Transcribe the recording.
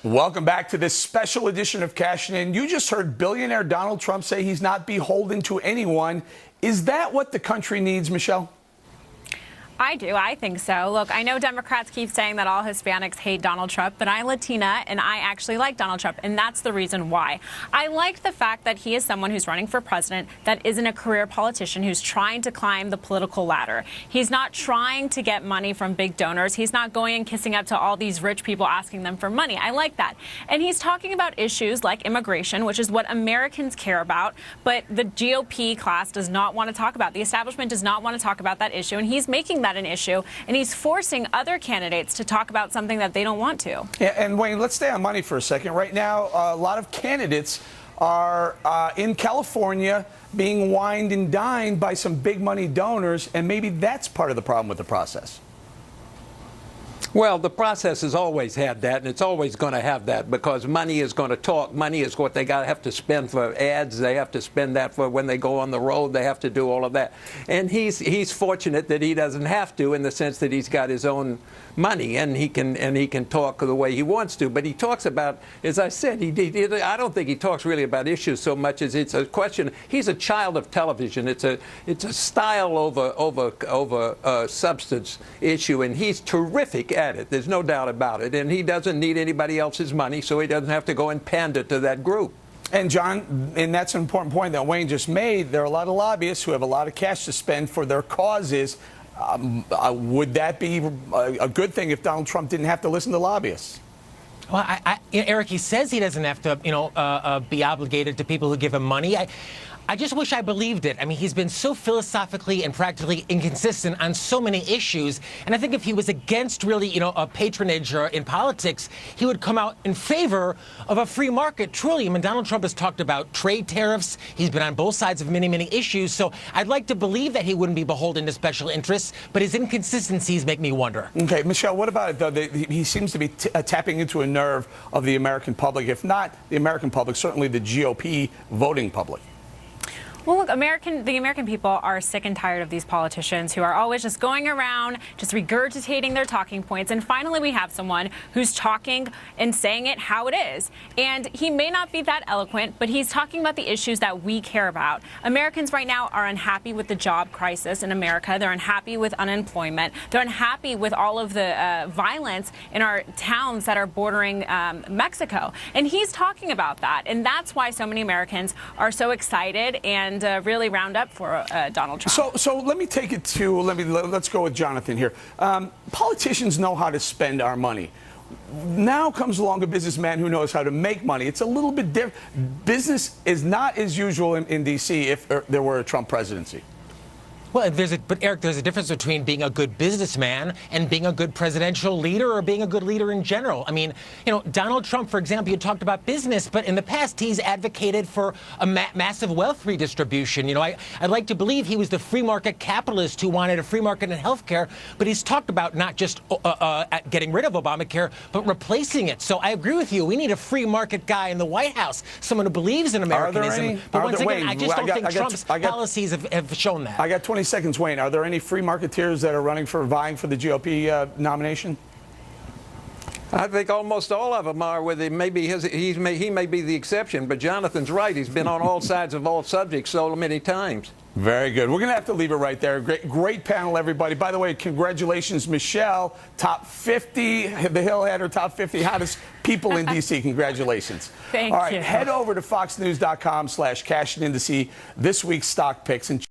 Welcome back to this special edition of Cashin. You just heard billionaire Donald Trump say he's not beholden to anyone. Is that what the country needs, Michelle? I do. I think so. Look, I know Democrats keep saying that all Hispanics hate Donald Trump, but I'm Latina and I actually like Donald Trump, and that's the reason why. I like the fact that he is someone who's running for president that isn't a career politician who's trying to climb the political ladder. He's not trying to get money from big donors. He's not going and kissing up to all these rich people asking them for money. I like that. And he's talking about issues like immigration, which is what Americans care about, but the GOP class does not want to talk about. The establishment does not want to talk about that issue, and he's making that an issue, and he's forcing other candidates to talk about something that they don't want to. Yeah, and Wayne, let's stay on money for a second. Right now, a lot of candidates are in California being wined and dined by some big money donors, and maybe that's part of the problem with the process. Well, the process has always had that, and it's always going to have that, because money is going to talk. Money is what they have to spend for ads. They have to spend that for when they go on the road. They have to do all of that. And he's fortunate that he doesn't have to, in the sense that he's got his own money and he can talk the way he wants to. But he talks about, as I said, I don't think he talks really about issues so much as it's a question. He's a child of television. It's a style over substance issue, and he's terrific at it. There's no doubt about it. And he doesn't need anybody else's money, so he doesn't have to go and pander to that group. And, John, and that's an important point that Wayne just made. There are a lot of lobbyists who have a lot of cash to spend for their causes. Would that be a good thing if Donald Trump didn't have to listen to lobbyists? Well, Eric, he says he doesn't have to, be obligated to people who give him money. I just wish I believed it. I mean, he's been so philosophically and practically inconsistent on so many issues. And I think if he was against really, a patronage in politics, he would come out in favor of a free market. Truly, I mean, Donald Trump has talked about trade tariffs. He's been on both sides of many, many issues. So I'd like to believe that he wouldn't be beholden to special interests, but his inconsistencies make me wonder. Okay, Michelle, what about it, though? He seems to be tapping into a nerve of the American public, if not the American public, certainly the GOP voting public. Well, look, the American people are sick and tired of these politicians who are always just going around, just regurgitating their talking points. And finally, we have someone who's talking and saying it how it is. And he may not be that eloquent, but he's talking about the issues that we care about. Americans right now are unhappy with the job crisis in America. They're unhappy with unemployment. They're unhappy with all of the violence in our towns that are bordering Mexico. And he's talking about that. And that's why so many Americans are so excited and really round up for Donald Trump. So let me take it to, let's go with Jonathan here. Politicians know how to spend our money. Now comes along a businessman who knows how to make money. It's a little bit different. Business is not as usual in D.C. if there were a Trump presidency. Well, but Eric, there's a difference between being a good businessman and being a good presidential leader or being a good leader in general. I mean, Donald Trump, for example, you talked about business, but in the past he's advocated for a massive wealth redistribution. I'd like to believe he was the free market capitalist who wanted a free market in healthcare, but he's talked about not just getting rid of Obamacare, but replacing it. So I agree with you. We need a free market guy in the White House, someone who believes in Americanism. But once again, I just don't think Trump's policies have shown that. I got 20 seconds, Wayne. Are there any free marketeers that are vying for the GOP nomination? I think almost all of them are. With him, he may be the exception, but Jonathan's right. He's been on all sides of all subjects so many times. Very good. We're going to have to leave it right there. Great panel, everybody. By the way, congratulations, Michelle. Top 50. The Hill had her top 50 hottest people in D.C. Congratulations. Thank you. All right, you. head over to foxnews.com/cashin to see this week's stock picks. And